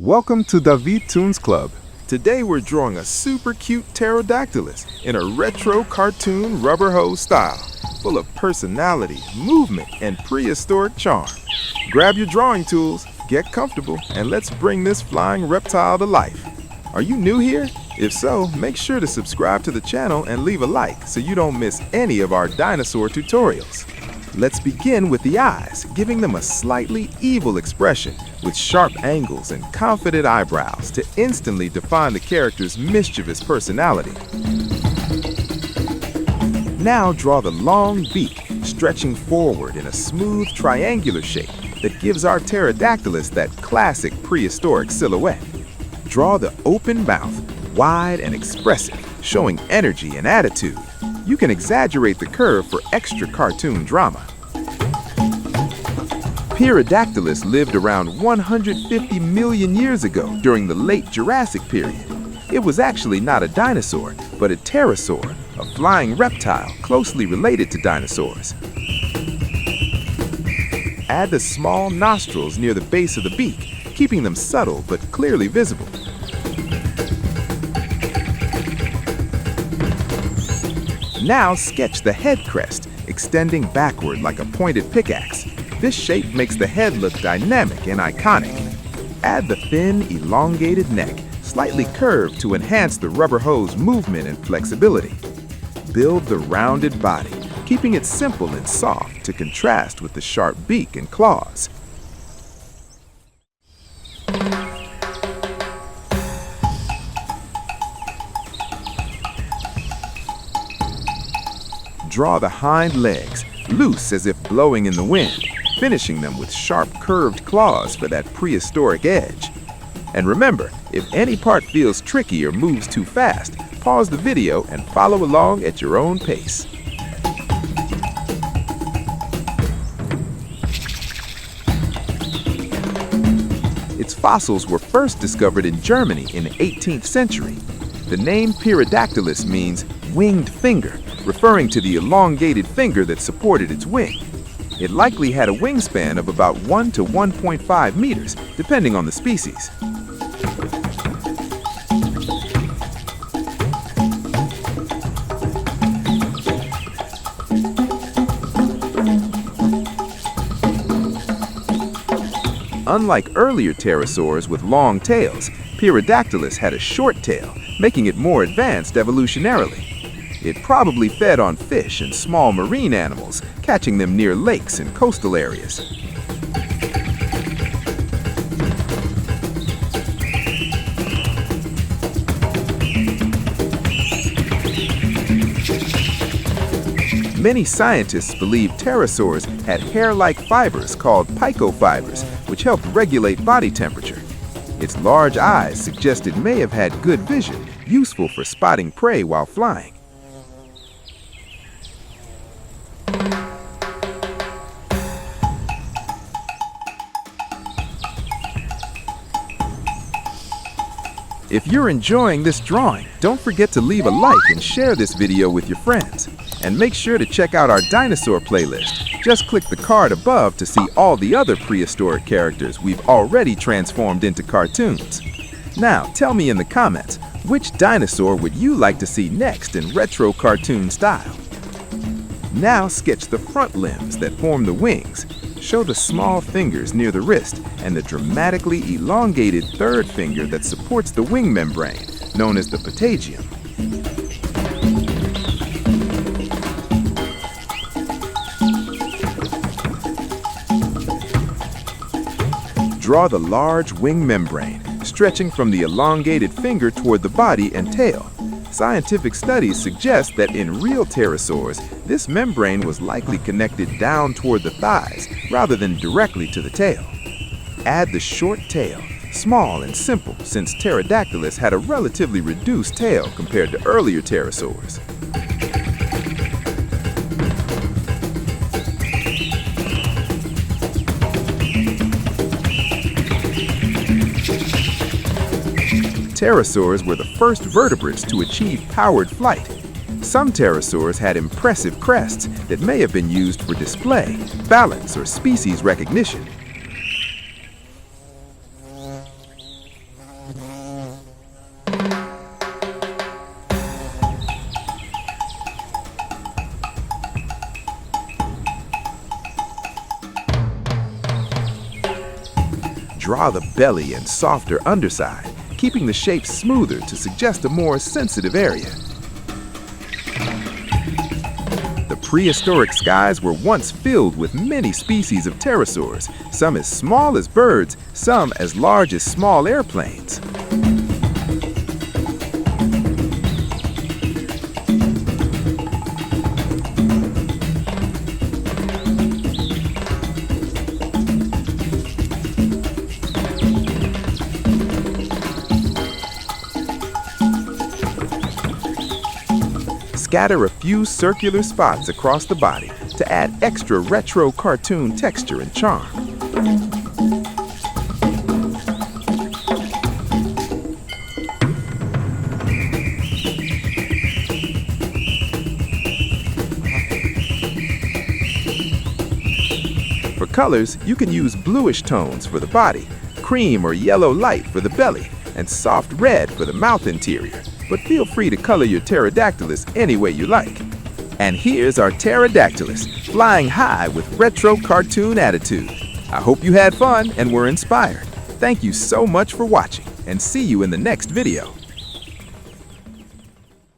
Welcome to Davi Toons Club. Today we're drawing a super cute Pterodactylus in a retro cartoon rubber hose style, full of personality, movement, and prehistoric charm. Grab your drawing tools, get comfortable, and let's bring this flying reptile to life. Are you new here? If so, make sure to subscribe to the channel and leave a like so you don't miss any of our dinosaur tutorials. Let's begin with the eyes, giving them a slightly evil expression with sharp angles and confident eyebrows to instantly define the character's mischievous personality. Now draw the long beak, stretching forward in a smooth triangular shape that gives our Pterodactylus that classic prehistoric silhouette. Draw the open mouth, wide and expressive, showing energy and attitude. You can exaggerate the curve for extra cartoon drama. Pterodactylus lived around 150 million years ago during the late Jurassic period. It was actually not a dinosaur, but a pterosaur, a flying reptile closely related to dinosaurs. Add the small nostrils near the base of the beak, keeping them subtle but clearly visible. Now sketch the head crest, extending backward like a pointed pickaxe. This shape makes the head look dynamic and iconic. Add the thin, elongated neck, slightly curved to enhance the rubber hose movement and flexibility. Build the rounded body, keeping it simple and soft to contrast with the sharp beak and claws. Draw the hind legs, loose as if blowing in the wind, finishing them with sharp curved claws for that prehistoric edge. And remember, if any part feels tricky or moves too fast, pause the video and follow along at your own pace. Its fossils were first discovered in Germany in the 18th century. The name Pterodactylus means winged finger, referring to the elongated finger that supported its wing. It likely had a wingspan of about 1 to 1.5 meters, depending on the species. Unlike earlier pterosaurs with long tails, Pterodactylus had a short tail, making it more advanced evolutionarily. It probably fed on fish and small marine animals, catching them near lakes and coastal areas. Many scientists believe pterosaurs had hair-like fibers called picofibers, which helped regulate body temperature. Its large eyes suggest it may have had good vision, useful for spotting prey while flying. If you're enjoying this drawing, don't forget to leave a like and share this video with your friends. And make sure to check out our dinosaur playlist. Just click the card above to see all the other prehistoric characters we've already transformed into cartoons. Now, tell me in the comments, which dinosaur would you like to see next in retro cartoon style? Now sketch the front limbs that form the wings. Show the small fingers near the wrist and the dramatically elongated third finger that supports the wing membrane, known as the patagium. Draw the large wing membrane, stretching from the elongated finger toward the body and tail. Scientific studies suggest that in real pterosaurs, this membrane was likely connected down toward the thighs rather than directly to the tail. Add the short tail, small and simple since Pterodactylus had a relatively reduced tail compared to earlier pterosaurs. Pterosaurs were the first vertebrates to achieve powered flight. Some pterosaurs had impressive crests that may have been used for display, balance, or species recognition. Draw the belly and softer underside, keeping the shape smoother to suggest a more sensitive area. The prehistoric skies were once filled with many species of pterosaurs, some as small as birds, some as large as small airplanes. Scatter a few circular spots across the body to add extra retro cartoon texture and charm. For colors, you can use bluish tones for the body, cream or yellow light for the belly, and soft red for the mouth interior. But feel free to color your Pterodactylus any way you like. And here's our Pterodactylus, flying high with retro cartoon attitude. I hope you had fun and were inspired. Thank you so much for watching, and see you in the next video.